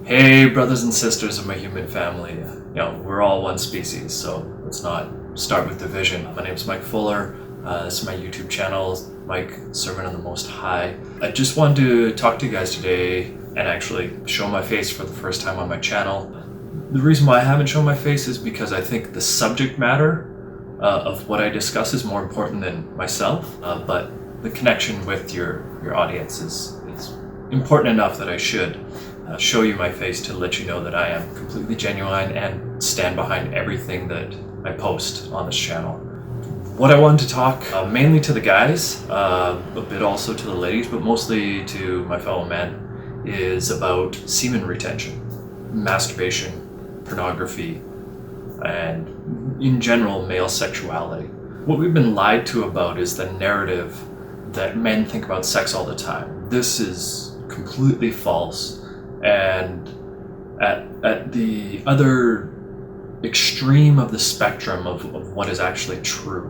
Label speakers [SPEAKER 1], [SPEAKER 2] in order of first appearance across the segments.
[SPEAKER 1] Hey, brothers and sisters of my human family. We're all one species, so let's not start with division. My name's Mike Fuller. This is my YouTube channel, Mike, Servant of the Most High. I just wanted to talk to you guys today and actually show my face for the first time on my channel. The reason why I haven't shown my face is because I think the subject matter of what I discuss is more important than myself, but the connection with your audience is important enough that I should show you my face to let you know that I am completely genuine and stand behind everything that I post on this channel. What I wanted to talk mainly to the guys, a bit also to the ladies, but mostly to my fellow men, is about semen retention, masturbation, pornography, and in general male sexuality. What we've been lied to about is the narrative that men think about sex all the time. This is completely false. And at the other extreme of the spectrum of what is actually true,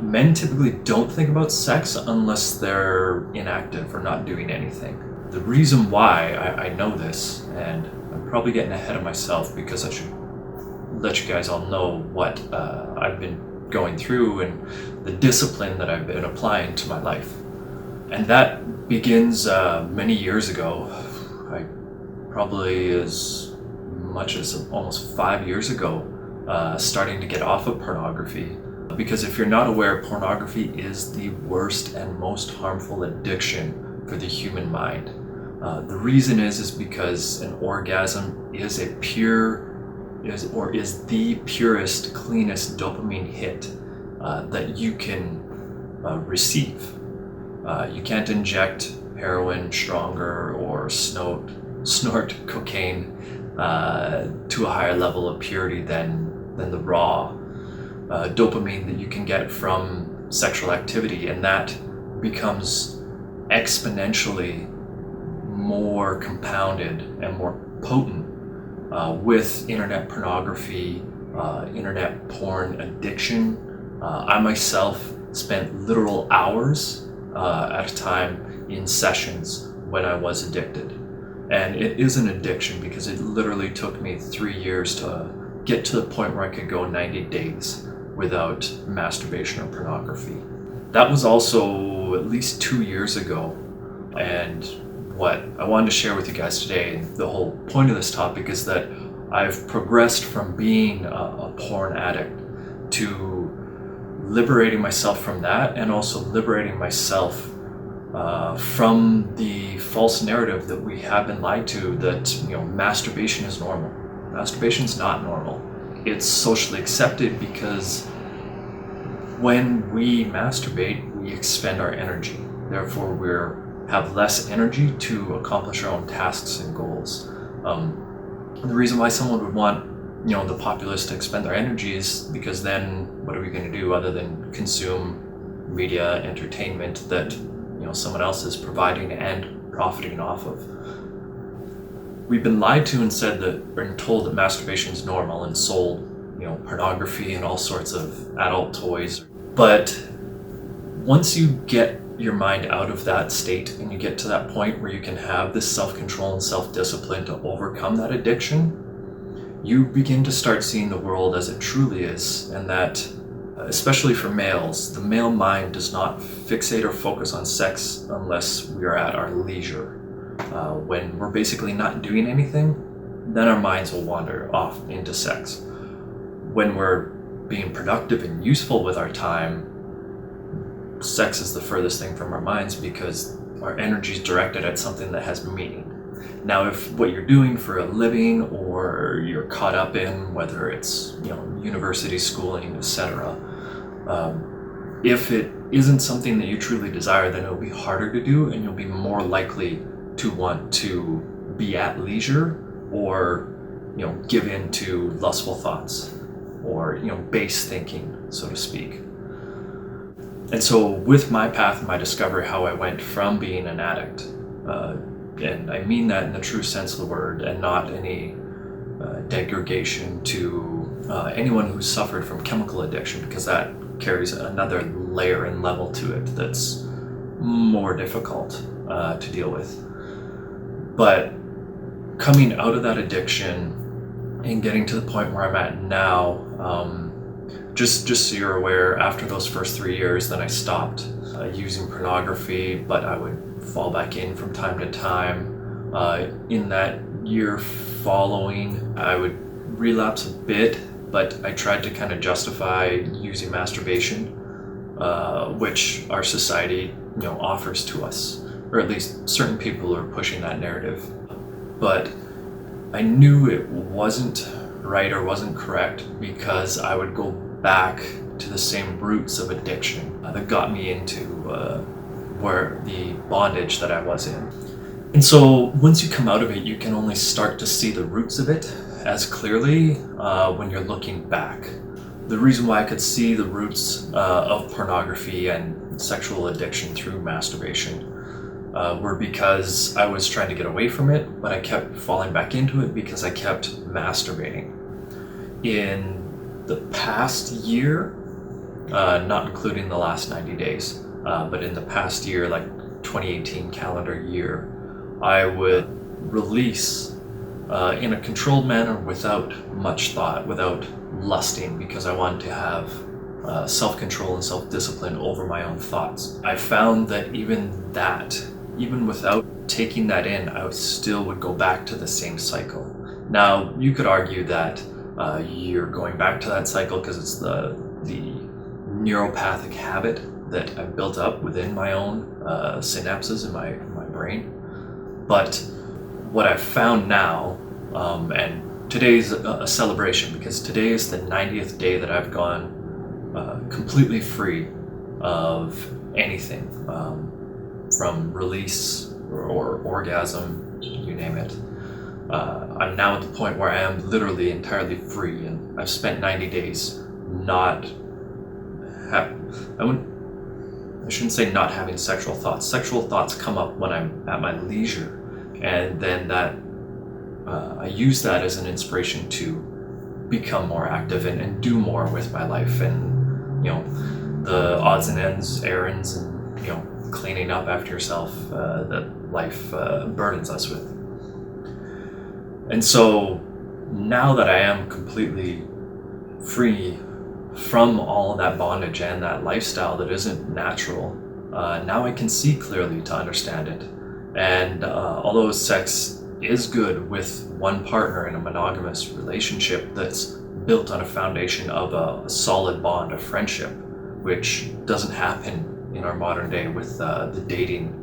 [SPEAKER 1] men typically don't think about sex unless they're inactive or not doing anything. The reason why I know this, and I'm probably getting ahead of myself because I should let you guys all know what I've been going through and the discipline that I've been applying to my life. And that begins many years ago. Probably as much as almost 5 years ago, starting to get off of pornography. Because if you're not aware, pornography is the worst and most harmful addiction for the human mind. The reason is because an orgasm is the purest, cleanest dopamine hit that you can receive. You can't inject heroin stronger or snort cocaine to a higher level of purity than the raw dopamine that you can get from sexual activity, and that becomes exponentially more compounded and more potent with internet pornography, internet porn addiction. I myself spent literal hours at a time in sessions when I was addicted. And it is an addiction because it literally took me 3 years to get to the point where I could go 90 days without masturbation or pornography. That was also at least 2 years ago. And what I wanted to share with you guys today, the whole point of this topic, is that I've progressed from being a porn addict to liberating myself from that, and also liberating myself from the false narrative that we have been lied to, that masturbation is normal. Masturbation's not normal. It's socially accepted because when we masturbate, we expend our energy. Therefore, we have less energy to accomplish our own tasks and goals. The reason why someone would want the populace to expend their energy is because then what are we going to do other than consume media, entertainment that someone else is providing and profiting off of. We've been lied to and told that masturbation is normal and sold, pornography and all sorts of adult toys. But once you get your mind out of that state and you get to that point where you can have this self-control and self-discipline to overcome that addiction, you begin to start seeing the world as it truly is, and that especially for males, the male mind does not fixate or focus on sex unless we are at our leisure. When we're basically not doing anything, then our minds will wander off into sex. When we're being productive and useful with our time, sex is the furthest thing from our minds because our energy is directed at something that has meaning. Now, if what you're doing for a living or you're caught up in, whether it's university schooling, etc., if it isn't something that you truly desire, then it'll be harder to do, and you'll be more likely to want to be at leisure or give in to lustful thoughts or base thinking, so to speak. And so with my path and my discovery, how I went from being an addict, and I mean that in the true sense of the word, and not any degradation to anyone who suffered from chemical addiction, because that carries another layer and level to it that's more difficult to deal with. But coming out of that addiction and getting to the point where I'm at now, just so you're aware, after those first 3 years, then I stopped using pornography, but I would fall back in from time to time. In that year following, I would relapse a bit, but I tried to kind of justify using masturbation, which our society, offers to us, or at least certain people are pushing that narrative. But I knew it wasn't right or wasn't correct because I would go back to the same roots of addiction that got me into where the bondage that I was in. And so once you come out of it, you can only start to see the roots of it as clearly when you're looking back. The reason why I could see the roots of pornography and sexual addiction through masturbation were because I was trying to get away from it, but I kept falling back into it because I kept masturbating. In the past year, not including the last 90 days, but in the past year, like 2018 calendar year, I would release in a controlled manner without much thought, without lusting, because I wanted to have self-control and self-discipline over my own thoughts. I found that even without taking that in, I still would go back to the same cycle. Now, you could argue that you're going back to that cycle because it's the neuropathic habit that I've built up within my own synapses in my brain. But what I've found now, and today's a celebration because today is the 90th day that I've gone completely free of anything, from release or orgasm, you name it. I'm now at the point where I am literally entirely free, and I've spent 90 days not I shouldn't say not having sexual thoughts. Sexual thoughts come up when I'm at my leisure, and then I use that as an inspiration to become more active and do more with my life, and the odds and ends, errands, and cleaning up after yourself that life burdens us with. And so now that I am completely free from all of that bondage and that lifestyle that isn't natural, now I can see clearly to understand it. And although sex is good with one partner in a monogamous relationship that's built on a foundation of a solid bond of friendship, which doesn't happen in our modern day with the dating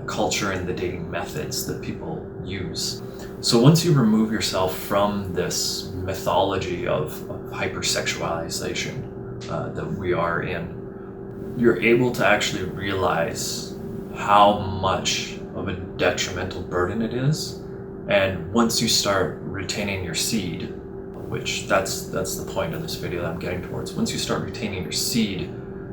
[SPEAKER 1] culture and the dating methods that people use. So once you remove yourself from this mythology of hypersexualization that we are in, you're able to actually realize how much of a detrimental burden it is. And once you start retaining your seed, which that's the point of this video that I'm getting towards, once you start retaining your seed,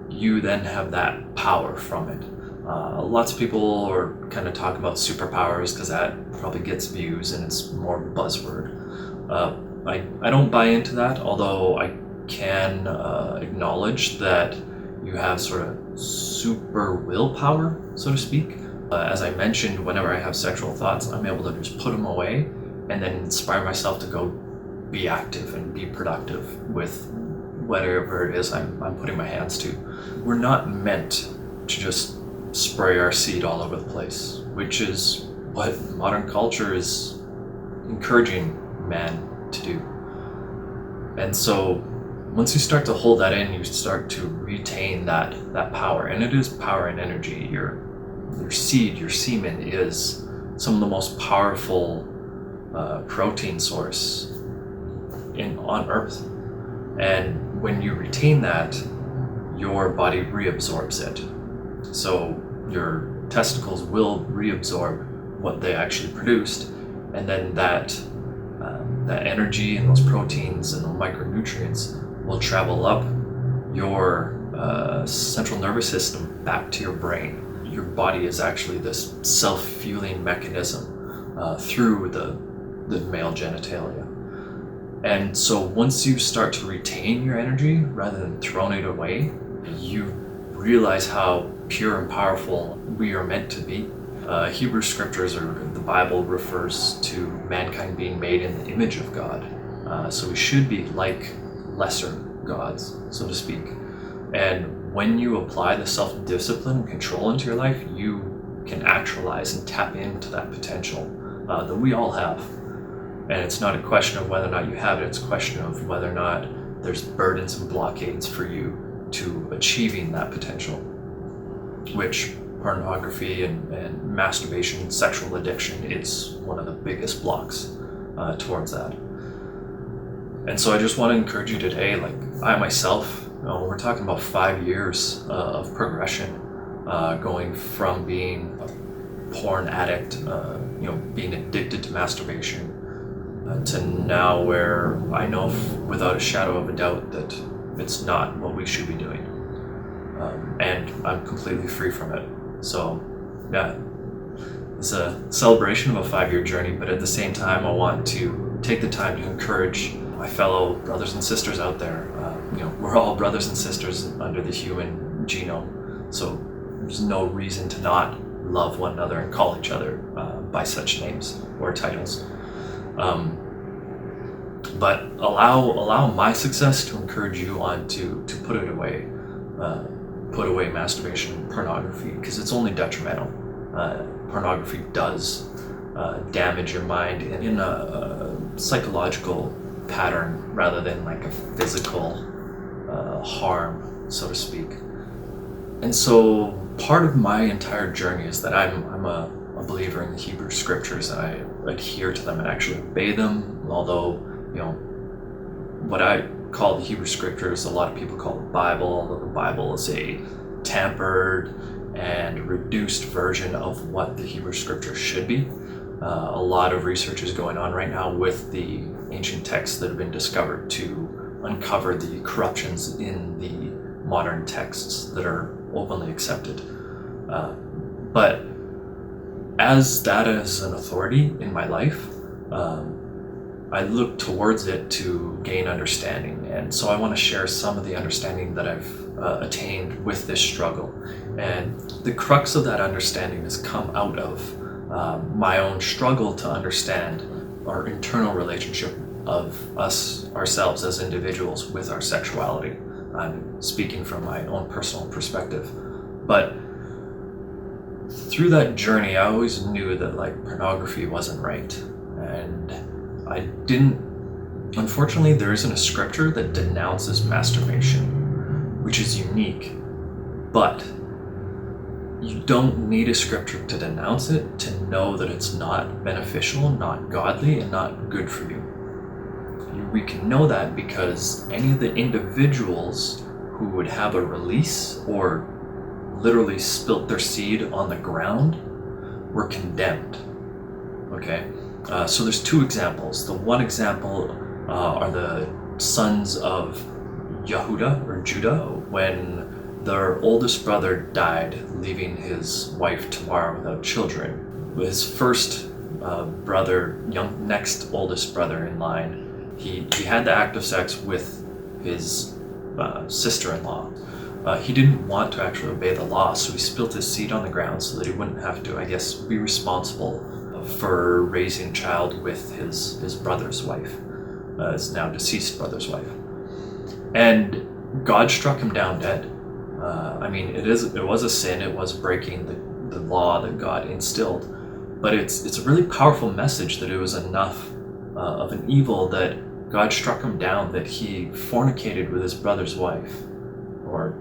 [SPEAKER 1] you then have that power from it. Lots of people are kind of talking about superpowers because that probably gets views and it's more of a buzzword. I don't buy into that, although I can acknowledge that you have sort of super willpower, so to speak. As I mentioned, whenever I have sexual thoughts, I'm able to just put them away and then inspire myself to go be active and be productive with whatever it is I'm putting my hands to. We're not meant to just spray our seed all over the place, which is what modern culture is encouraging man to do. And so once you start to hold that in, you start to retain that power, and it is power and energy. Your seed, your semen, is some of the most powerful protein source on Earth. And when you retain that, your body reabsorbs it. So your testicles will reabsorb what they actually produced, and then that energy and those proteins and the micronutrients will travel up your central nervous system back to your brain. Your body is actually this self-fueling mechanism through the male genitalia. And so once you start to retain your energy rather than throwing it away, you realize how pure and powerful we are meant to be. Hebrew scriptures, or the Bible refers to mankind being made in the image of God. So we should be like lesser gods, so to speak. And when you apply the self-discipline and control into your life, you can actualize and tap into that potential that we all have. And it's not a question of whether or not you have it, it's a question of whether or not there's burdens and blockades for you to achieving that potential, which pornography and masturbation, sexual addiction, it's one of the biggest blocks towards that. And so I just want to encourage you today, like I myself, we're talking about 5 years of progression, going from being a porn addict, being addicted to masturbation, to now where I know without a shadow of a doubt that it's not what we should be doing. And I'm completely free from it. So yeah, it's a celebration of a 5-year journey, but at the same time I want to take the time to encourage my fellow brothers and sisters out there. We're all brothers and sisters under the human genome, so there's no reason to not love one another and call each other by such names or titles. But allow my success to encourage you on to put it away. Put away masturbation, pornography, because it's only detrimental. Pornography does damage your mind in a psychological pattern rather than like a physical harm, so to speak. And so part of my entire journey is that I'm a believer in the Hebrew scriptures, and I adhere to them and actually obey them, although what I call the Hebrew scriptures, a lot of people call the Bible, although the Bible is a tampered and reduced version of what the Hebrew scripture should be. A lot of research is going on right now with the ancient texts that have been discovered to uncover the corruptions in the modern texts that are openly accepted. But as that is an authority in my life, I look towards it to gain understanding, and so I want to share some of the understanding that I've attained with this struggle. And the crux of that understanding has come out of my own struggle to understand our internal relationship of ourselves as individuals with our sexuality. I'm speaking from my own personal perspective, but through that journey, I always knew that pornography wasn't right, and I didn't. Unfortunately, there isn't a scripture that denounces masturbation, which is unique, but you don't need a scripture to denounce it to know that it's not beneficial, not godly, and not good for you. We can know that because any of the individuals who would have a release or literally spilt their seed on the ground were condemned. Okay? So there's 2 examples. The one example are the sons of Yehuda or Judah, when their oldest brother died, leaving his wife Tamar without children. His first brother, next oldest brother in line, he had the act of sex with his sister-in-law. He didn't want to actually obey the law, so he spilt his seed on the ground so that he wouldn't have to, be responsible for raising a child with his brother's wife, his now deceased brother's wife. And God struck him down dead. It was a sin, it was breaking the law that God instilled, but it's a really powerful message that it was enough of an evil that God struck him down, that he fornicated with his brother's wife, or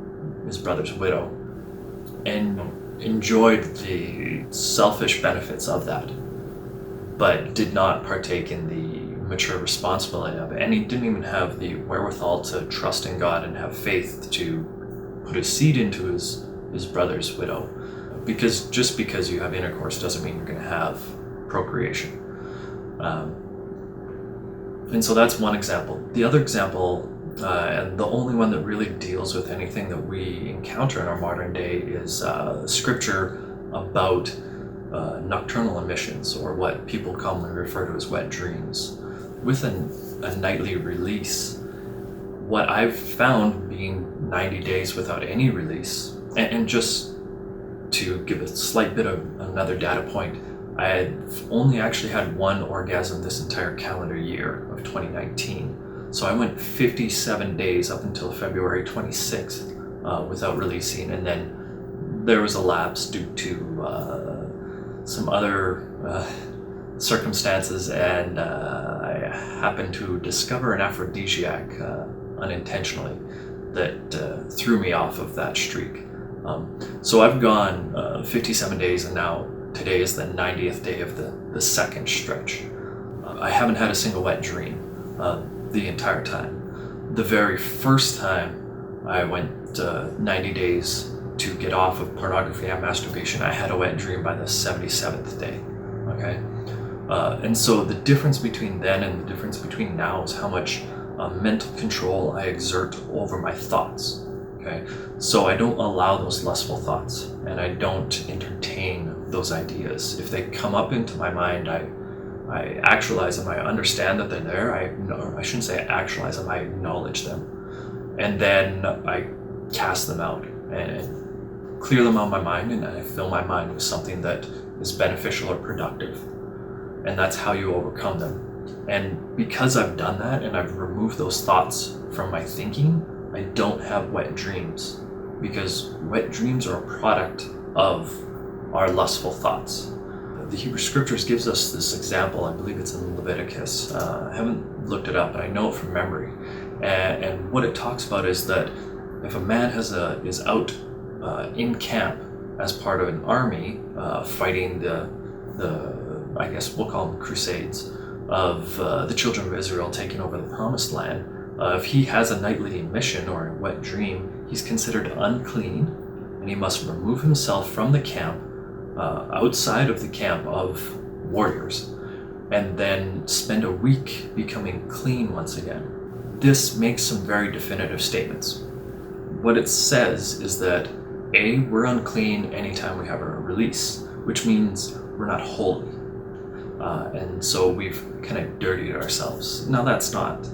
[SPEAKER 1] his brother's widow, and enjoyed the selfish benefits of that, but did not partake in the mature responsibility of it. And he didn't even have the wherewithal to trust in God and have faith to put his seed into his brother's widow. Because just because you have intercourse doesn't mean you're going to have procreation. And so that's one example. The other example, and the only one that really deals with anything that we encounter in our modern day, is scripture about nocturnal emissions, or what people commonly refer to as wet dreams. With a nightly release, what I've found being 90 days without any release, and just to give a slight bit of another data point, I had only actually had one orgasm this entire calendar year of 2019. So I went 57 days up until February 26th without releasing, and then there was a lapse due to some other circumstances, and I happened to discover an aphrodisiac unintentionally that threw me off of that streak. So I've gone 57 days, and now today is the 90th day of the second stretch. I haven't had a single wet dream the entire time. The very first time I went 90 days to get off of pornography and masturbation, I had a wet dream by the 77th day. Okay? And so the difference between then and the difference between now is how much mental control I exert over my thoughts. Okay, so I don't allow those lustful thoughts, and I don't entertain those ideas. If they come up into my mind, I actualize them. I understand that they're there. I shouldn't say actualize them. I acknowledge them, and then I cast them out and clear them out of my mind, and I fill my mind with something that is beneficial or productive. And that's how you overcome them. And because I've done that and I've removed those thoughts from my thinking, I don't have wet dreams, because wet dreams are a product of our lustful thoughts. The Hebrew Scriptures gives us this example. I believe it's in Leviticus. I haven't looked it up, but I know it from memory. And what it talks about is that if a man is out in camp as part of an army fighting the I guess we'll call them crusades of the children of Israel taking over the Promised Land, if he has a nightly emission or a wet dream, he's considered unclean, and he must remove himself from the camp, outside of the camp of warriors, and then spend a week becoming clean once again. This makes some very definitive statements. What it says is that A, we're unclean anytime we have a release, which means we're not holy. And so we've kind of dirtied ourselves. Now that's not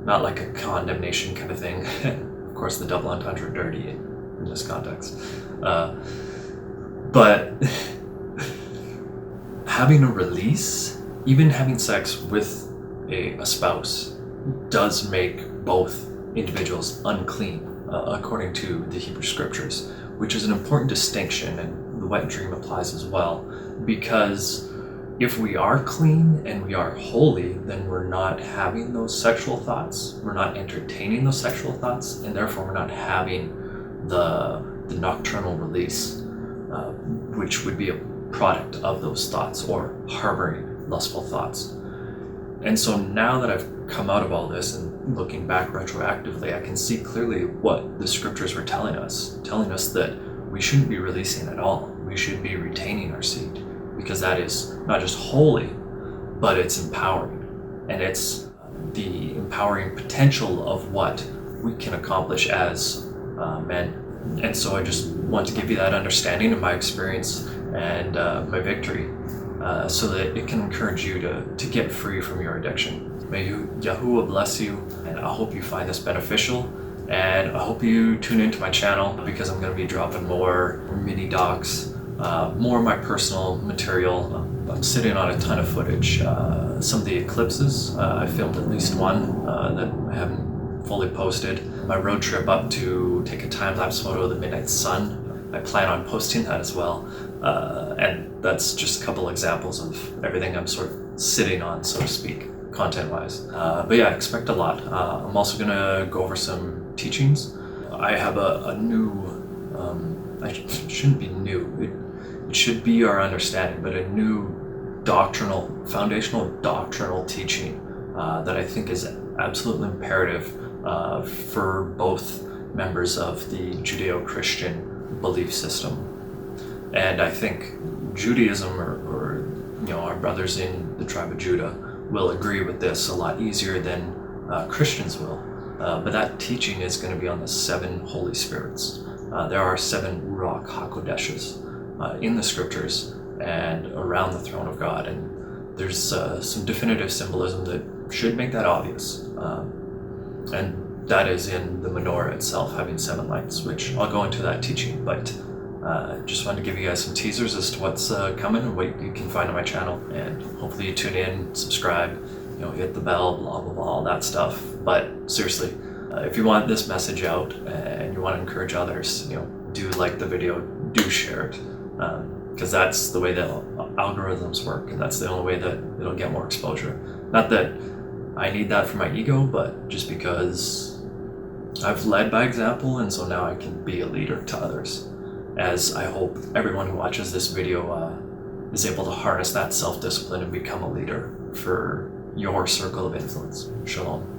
[SPEAKER 1] like a condemnation kind of thing. Of course, the double entendre dirty in this context. But having a release, even having sex with a spouse, does make both individuals unclean, according to the Hebrew Scriptures, which is an important distinction, and the wet dream applies as well, because if we are clean and we are holy, then we're not having those sexual thoughts, we're not entertaining those sexual thoughts, and therefore we're not having the nocturnal release, which would be a product of those thoughts, or harboring lustful thoughts. And so now that I've come out of all this and looking back retroactively, I can see clearly what the Scriptures were telling us that we shouldn't be releasing at all. We should be retaining our seed, because that is not just holy, but it's empowering. And it's the empowering potential of what we can accomplish as men. And so I just want to give you that understanding of my experience and my victory, so that it can encourage you to get free from your addiction. May Yahuwah bless you, and I hope you find this beneficial. And I hope you tune into my channel, because I'm going to be dropping more mini docs, more of my personal material. I'm sitting on a ton of footage. Some of the eclipses, I filmed at least one that I haven't fully posted. My road trip up to take a time-lapse photo of the midnight sun, I plan on posting that as well. And that's just a couple examples of everything I'm sort of sitting on, so to speak, content-wise. But yeah, expect a lot. I'm also going to go over some teachings. I have a new, I shouldn't be new, it should be our understanding, but a new foundational doctrinal teaching that I think is absolutely imperative for both members of the Judeo-Christian belief system. And I think Judaism, or our brothers in the tribe of Judah, will agree with this a lot easier than Christians will. But that teaching is going to be on the 7 Holy Spirits. There are 7 Ruach HaKodeshes in the Scriptures and around the throne of God, and there's some definitive symbolism that should make that obvious. And that is in the menorah itself having 7 lights, which I'll go into that teaching. But Just wanted to give you guys some teasers as to what's coming and what you can find on my channel, and hopefully you tune in, subscribe, hit the bell, blah blah blah, all that stuff. But seriously, if you want this message out and you want to encourage others, do like the video, do share it, because that's the way that algorithms work, and that's the only way that it'll get more exposure. Not that I need that for my ego, but just because I've led by example, and so now I can be a leader to others, as I hope everyone who watches this video is able to harness that self-discipline and become a leader for your circle of influence. Shalom.